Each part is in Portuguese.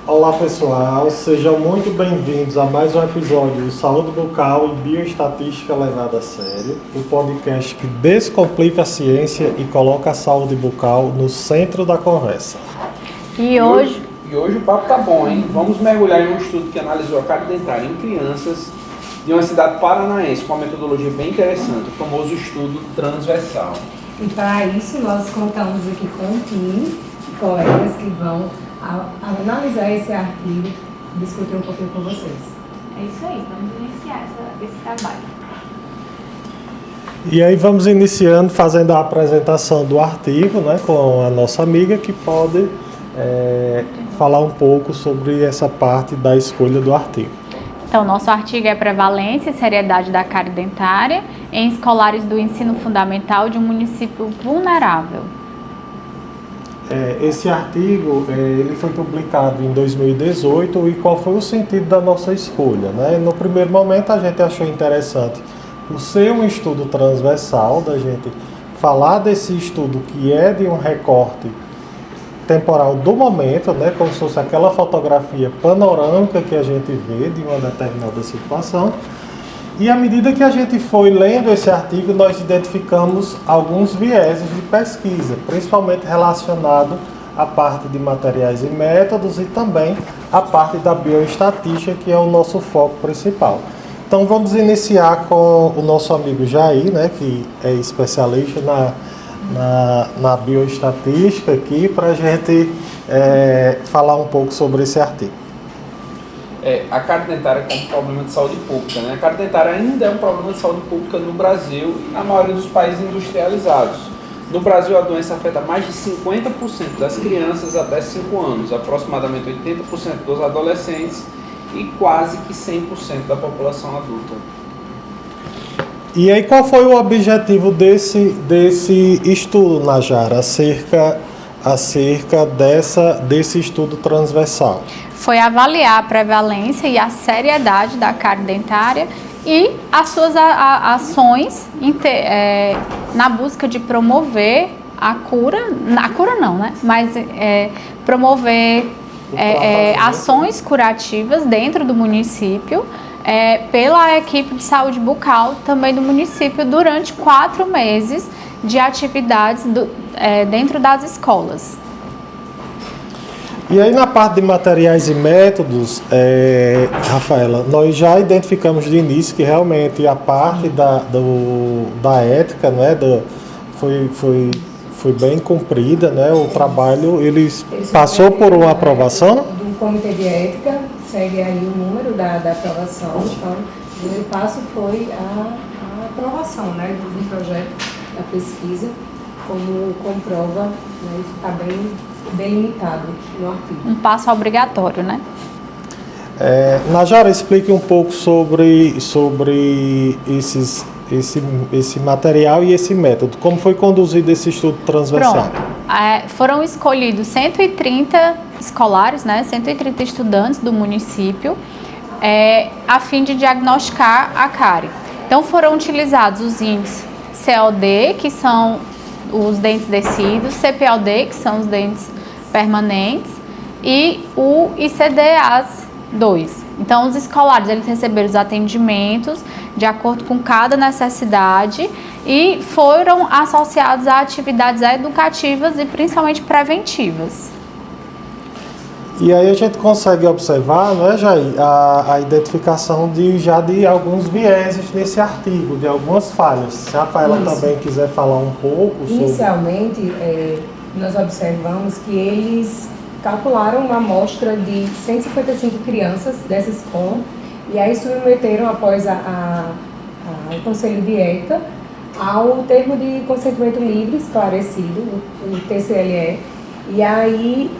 Olá pessoal, sejam muito bem-vindos a mais um episódio do Saúde Bucal e Bioestatística Levada a Sério, o podcast que descomplica a ciência e coloca a saúde bucal no centro da conversa. E hoje o papo tá bom, hein? Vamos mergulhar em um estudo que analisou a cárie dentária em crianças de uma cidade paranaense com uma metodologia bem interessante, o famoso estudo transversal. E para isso nós contamos aqui com um time de colegas que vão analisar esse artigo e discutir um pouquinho com vocês. é isso aí, vamos iniciar esse trabalho. E aí vamos iniciando fazendo a apresentação do artigo, né, com a nossa amiga que pode falar um pouco sobre essa parte da escolha do artigo. Então, nosso artigo é Prevalência e Seriedade da Cárie Dentária em escolares do ensino fundamental de um município vulnerável. Esse artigo ele foi publicado em 2018 e qual foi o sentido da nossa escolha, né? No primeiro momento a gente achou interessante, por ser um estudo transversal, da gente falar desse estudo que é de um recorte temporal do momento, né? Como se fosse aquela fotografia panorâmica que a gente vê de uma determinada situação. E à medida que a gente foi lendo esse artigo, nós identificamos alguns vieses de pesquisa, principalmente relacionado à parte de materiais e métodos e também à parte da bioestatística, que é o nosso foco principal. Então vamos iniciar com o nosso amigo Jair, né, que é especialista na bioestatística aqui, para a gente falar um pouco sobre esse artigo. A cárie dentária como problema de saúde pública, né? A cárie dentária ainda é um problema de saúde pública no Brasil e na maioria dos países industrializados. No Brasil, a doença afeta mais de 50% das crianças até 5 anos, aproximadamente 80% dos adolescentes e quase que 100% da população adulta. E aí, qual foi o objetivo desse estudo, Najara, acerca desse estudo transversal? Foi avaliar a prevalência e a seriedade da cárie dentária e as suas ações na busca de promover a cura não, né? Mas promover ações curativas dentro do município pela equipe de saúde bucal também do município durante 4 meses de atividades dentro das escolas. E aí na parte de materiais e métodos, Rafaela, nós já identificamos de início que realmente a parte da ética, né, foi bem cumprida, né, o trabalho passou por uma aprovação? Do Comitê de Ética, segue aí o número da aprovação, então o primeiro passo foi a aprovação, né, do projeto da pesquisa, como comprova, né, isso está bem limitado no artigo. Um passo obrigatório, né? Najara, explique um pouco sobre esse material e esse método. Como foi conduzido esse estudo transversal? Pronto. Foram escolhidos 130 escolares, né, 130 estudantes do município, a fim de diagnosticar a cárie. Então foram utilizados os índices COD, que são os dentes descidos, CPOD, que são os dentes permanentes, e o ICD-AS2. Então, os escolares eles receberam os atendimentos de acordo com cada necessidade e foram associados a atividades educativas e principalmente preventivas. E aí a gente consegue observar, não é, Jair, a identificação de alguns vieses nesse artigo, de algumas falhas. Se a Rafaela também quiser falar um pouco sobre... Inicialmente, nós observamos que eles calcularam uma amostra de 155 crianças dessa escola e aí submeteram, após o Conselho de Ética, ao termo de consentimento livre esclarecido, o TCLE, e aí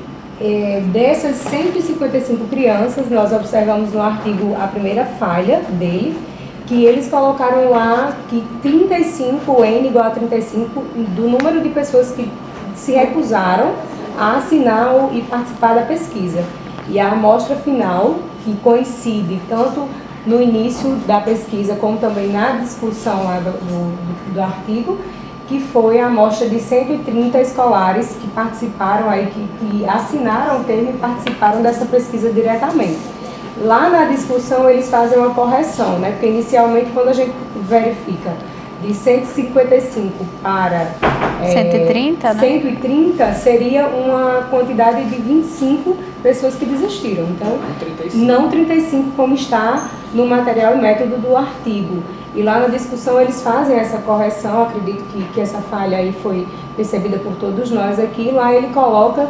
dessas 155 crianças, nós observamos no artigo a primeira falha dele, que eles colocaram lá que 35, N igual a 35, do número de pessoas que se recusaram a assinar e participar da pesquisa. E a amostra final, que coincide tanto no início da pesquisa como também na discussão lá do artigo, que foi a amostra de 130 escolares que participaram aí, que assinaram o termo e participaram dessa pesquisa diretamente. Lá na discussão eles fazem uma correção, né? Porque inicialmente quando a gente verifica de 155 para 130, né? 130 seria uma quantidade de 25 pessoas que desistiram. Então, 35. não 35 como está no material e método do artigo. E lá na discussão eles fazem essa correção, acredito que essa falha aí foi percebida por todos nós aqui. Lá ele coloca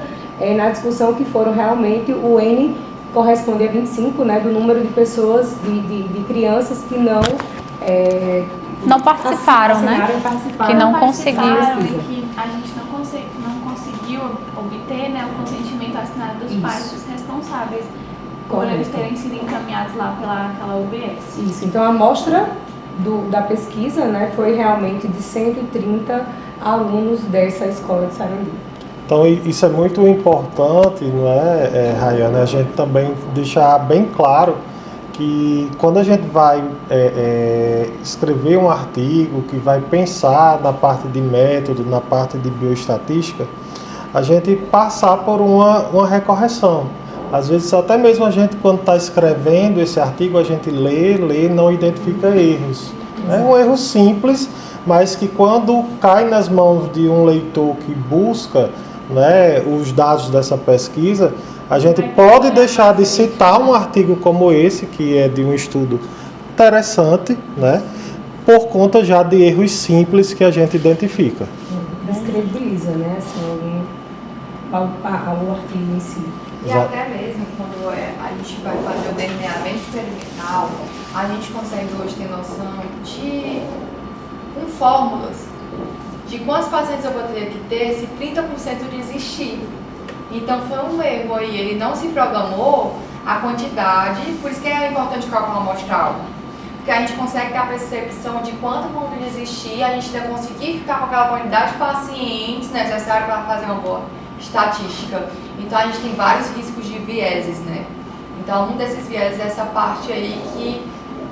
na discussão que foram realmente o N corresponde a 25, né, do número de pessoas, de crianças que não participaram, né? Que não conseguiram. E que a gente não conseguiu obter, né, o consentimento assinado dos pais dos responsáveis por eles terem sido encaminhados lá pelaquela UBS. Isso, então a amostra da pesquisa, né, foi realmente de 130 alunos dessa escola de Sarandi. Então isso é muito importante, não é, Rayane? A gente também deixar bem claro que quando a gente vai escrever um artigo, que vai pensar na parte de método, na parte de bioestatística, a gente passar por uma recorreção. Às vezes até mesmo a gente, quando está escrevendo esse artigo, a gente lê e não identifica erros. É um erro simples, mas que quando cai nas mãos de um leitor que busca, né, os dados dessa pesquisa, a gente pode deixar de citar um artigo como esse, que é de um estudo interessante, né, por conta já de erros simples que a gente identifica. Descredibiliza, né, assim, o artigo em si. E até mesmo quando a gente vai fazer o delineamento experimental, a gente consegue hoje ter noção de, com fórmulas, de quantos pacientes eu vou ter que ter se 30% desistir. Então foi um erro aí, ele não se programou a quantidade, por isso que é importante calcular amostral. Porque a gente consegue ter a percepção de quanto vão desistir, a gente ainda conseguir ficar com aquela quantidade de pacientes necessária para fazer uma boa estatística. Então a gente tem vários riscos de vieses, né? Então um desses vieses é essa parte aí que,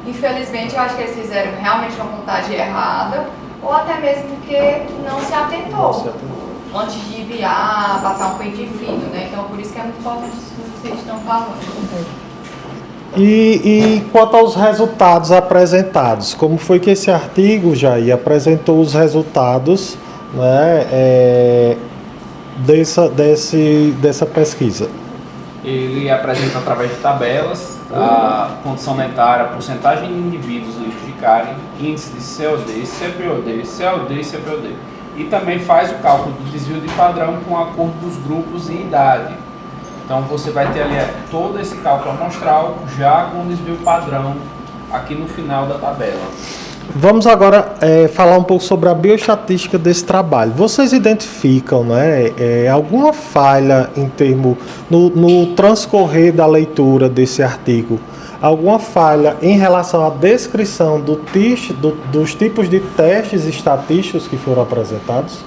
infelizmente, eu acho que eles fizeram realmente uma contagem errada, ou até mesmo porque não se atentou antes de enviar, passar um pente fino, né? Então por isso que é muito importante isso que vocês estão falando. E quanto aos resultados apresentados, como foi que esse artigo, Jair, apresentou os resultados, né, dessa pesquisa? Ele apresenta através de tabelas a condição dentária, porcentagem de indivíduos livres de cárie, índice de COD, CPOD, COD e CPOD. E também faz o cálculo do desvio de padrão com a cor dos grupos e idade. Então você vai ter ali todo esse cálculo amostral já com o desvio padrão aqui no final da tabela. Vamos agora falar um pouco sobre a bioestatística desse trabalho. Vocês identificam, né, alguma falha em termo no transcorrer da leitura desse artigo? Alguma falha em relação à descrição dos tipos de testes estatísticos que foram apresentados?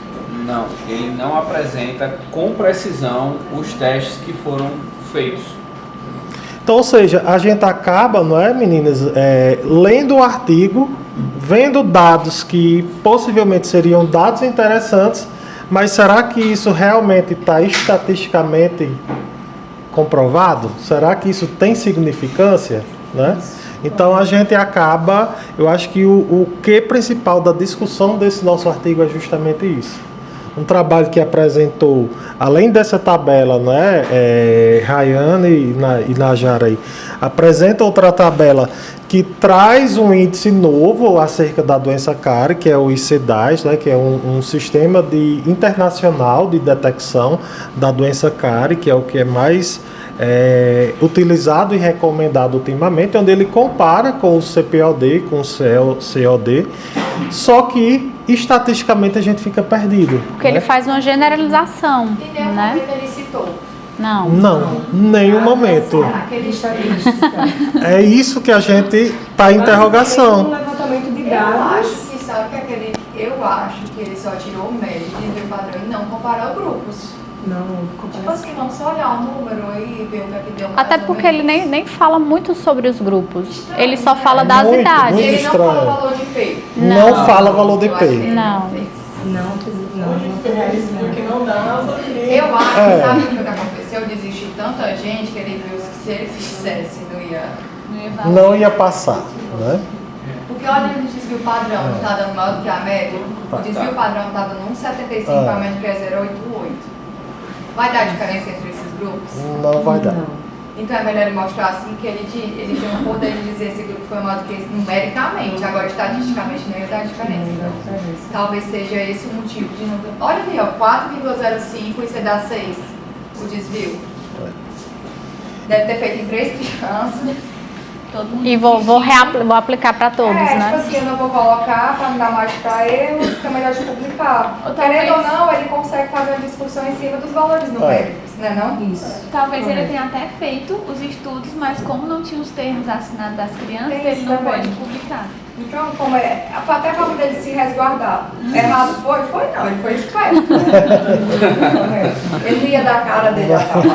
Não, ele não apresenta com precisão os testes que foram feitos. Então, ou seja, a gente acaba, não é, meninas, lendo o artigo, vendo dados que possivelmente seriam dados interessantes, mas será que isso realmente está estatisticamente comprovado? Será que isso tem significância, né? Então a gente acaba, eu acho que o que principal da discussão desse nosso artigo é justamente isso. Um trabalho que apresentou, além dessa tabela, né, Rayane e Najara aí, apresenta outra tabela que traz um índice novo acerca da doença cárie, que é o ICDAS, né, que é um sistema internacional de detecção da doença cárie, que é o que é mais utilizado e recomendado ultimamente, onde ele compara com o CPOD, com o COD, só que estatisticamente a gente fica perdido. Porque ele faz uma generalização, E nenhum né? momento ele citou. Não. Não, nenhum momento. Aquele Estatística. É isso que a gente está em Um interrogação. levantamento de Eu acho dados. que sabe que eu acho que ele só tirou o médio de ver padrão e não comparou grupos. Não, Tipo assim, vamos só olhar o número aí e ver o que é que deu mais Até ou porque ele menos. nem fala muito sobre os grupos. Ele só fala das Muito, idades. muito Ele não estranho. fala valor de P. Não fala valor de Eu acho que P. ele Não. fez. Não foi realizado. Que não dava. Eu acho que sabe o que aconteceu? Desistiu tanta gente que ele viu que se ele fizesse Não ia passar, né? Porque olha, o desvio padrão não está dando maior do que a média. O desvio padrão está dando 1,75, a média que é 0,88. Vai dar diferença entre esses grupos? Não vai dar. Então é melhor ele mostrar assim que ele tem um poder de dizer se esse grupo foi maior do que esse numericamente. Agora, estatisticamente, não ia dar diferença. Talvez seja esse o motivo de não... Olha ali, ó, 4,05 e você dá 6, o desvio. Deve ter feito em 3 crianças. E vou aplicar para todos, né? Tipo assim, eu não vou colocar para não dar mais para ele, fica melhor de publicar. Querendo ou não, ele consegue fazer uma discussão em cima dos valores numéricos, né não? Isso. Talvez ele tenha até feito os estudos, mas como não tinha os termos assinados das crianças, Tem ele isso não também. pode publicar. Então, como é, foi até a forma dele se resguardar. Errado foi? Foi não, ele foi esperto. Ele ia dar a cara dele a capa.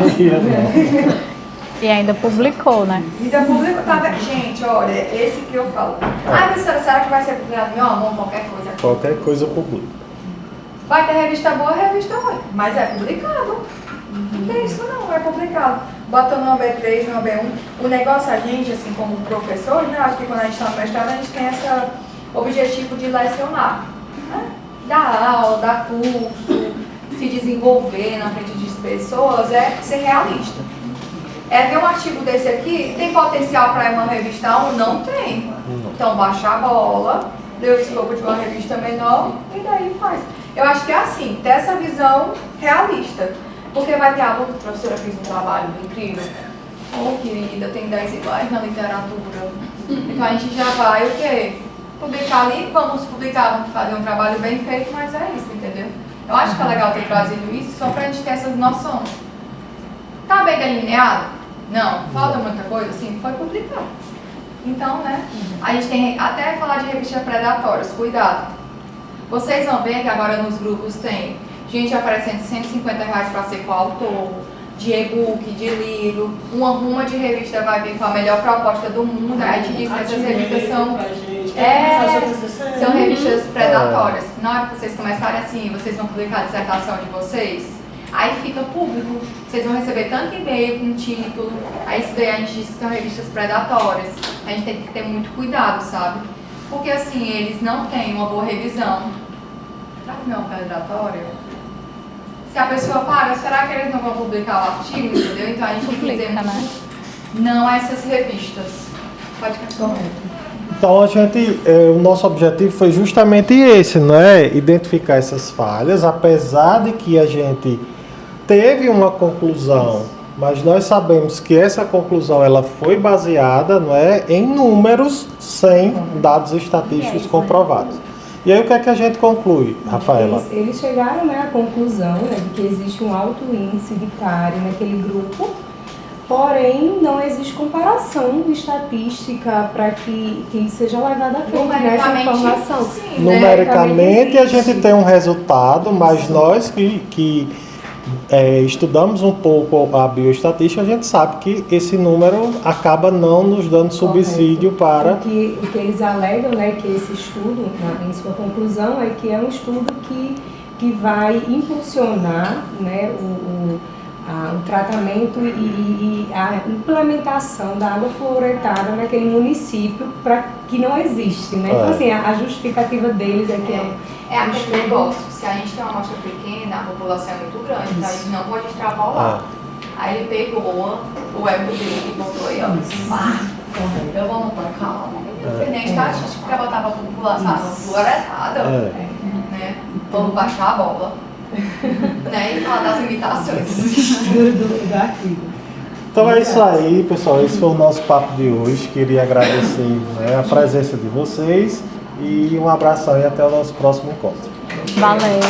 E ainda publicou, né? Ainda publicou, tá vendo? Gente, olha, esse que eu falo. Ai, mas será que vai ser publicado? Meu amor, qualquer coisa. Qualquer coisa publica. Vai ter revista boa, revista ruim. Mas é publicado. Não tem isso não, é publicado. Bota no B3, no B1. O negócio, a gente, assim, como professor, né? Acho que quando a gente está no mestrado, a gente tem esse objetivo de lecionar. Né? Dar aula, dar curso, se desenvolver na frente de pessoas, é ser realista. É ver um artigo desse aqui, tem potencial para uma revista 1? Não tem. Então baixa a bola, dê o escopo de uma revista menor e daí faz. Eu acho que é assim, ter essa visão realista. Porque vai ter aluno, professora, fez um trabalho incrível. Oh, querida, tem 10 iguais na literatura. Então a gente já vai o quê? Publicar ali, vamos publicar, vamos fazer um trabalho bem feito, mas é isso, entendeu? Eu acho que é legal ter trazido isso só pra gente ter essas noções. Tá bem delineado? Não. Falta muita coisa? Sim, foi publicado. Então, né? A gente tem até falar de revistas predatórias, cuidado. Vocês vão ver que agora nos grupos tem gente oferecendo R$150 para ser coautor, de e-book, de livro. Uma de revista vai vir com a melhor proposta do mundo. Aí a gente diz que essas revistas são revistas predatórias. Na hora que vocês começarem assim, vocês vão publicar a dissertação de vocês. Aí fica público, vocês vão receber tanto e-mail com título, aí isso daí a gente diz que são revistas predatórias. A gente tem que ter muito cuidado, sabe? Porque assim, eles não têm uma boa revisão. Será que não é uma predatória? Se a pessoa paga, será que eles não vão publicar o artigo, entendeu? Então a gente tem que dizer não a essas revistas. Pode continuar. Então o nosso objetivo foi justamente esse, né? Identificar essas falhas, apesar de que a gente teve uma conclusão, mas nós sabemos que essa conclusão ela foi baseada, não é, em números sem dados estatísticos comprovados. E aí o que é que a gente conclui, Rafaela? Eles chegaram, né, à conclusão, né, de que existe um alto índice de cárie naquele grupo, porém não existe comparação estatística para que seja levada à frente nessa informação. Sim, Numericamente a gente tem um resultado, mas nós que estudamos um pouco a bioestatística, a gente sabe que esse número acaba não nos dando subsídio para... O que eles alegam, né, que esse estudo, em sua conclusão, é que é um estudo que vai impulsionar, né, o tratamento e a implementação da água fluoretada naquele município que não existe, né? Então, assim, a justificativa deles é que é aquele negócio, se a gente tem uma amostra pequena, a população é muito grande, então a gente não pode extrapolar. Aí ele pegou o ego dele e botou aí, ó. Eu vou botar calma. Não fez nem estatística para botar para a população fluoretada, né? Vamos baixar a bola. Né? E falar das limitações do artigo. Então é isso aí, pessoal. Esse foi o nosso papo de hoje. Queria agradecer, né, a presença de vocês e um abração e até o nosso próximo encontro. Valeu.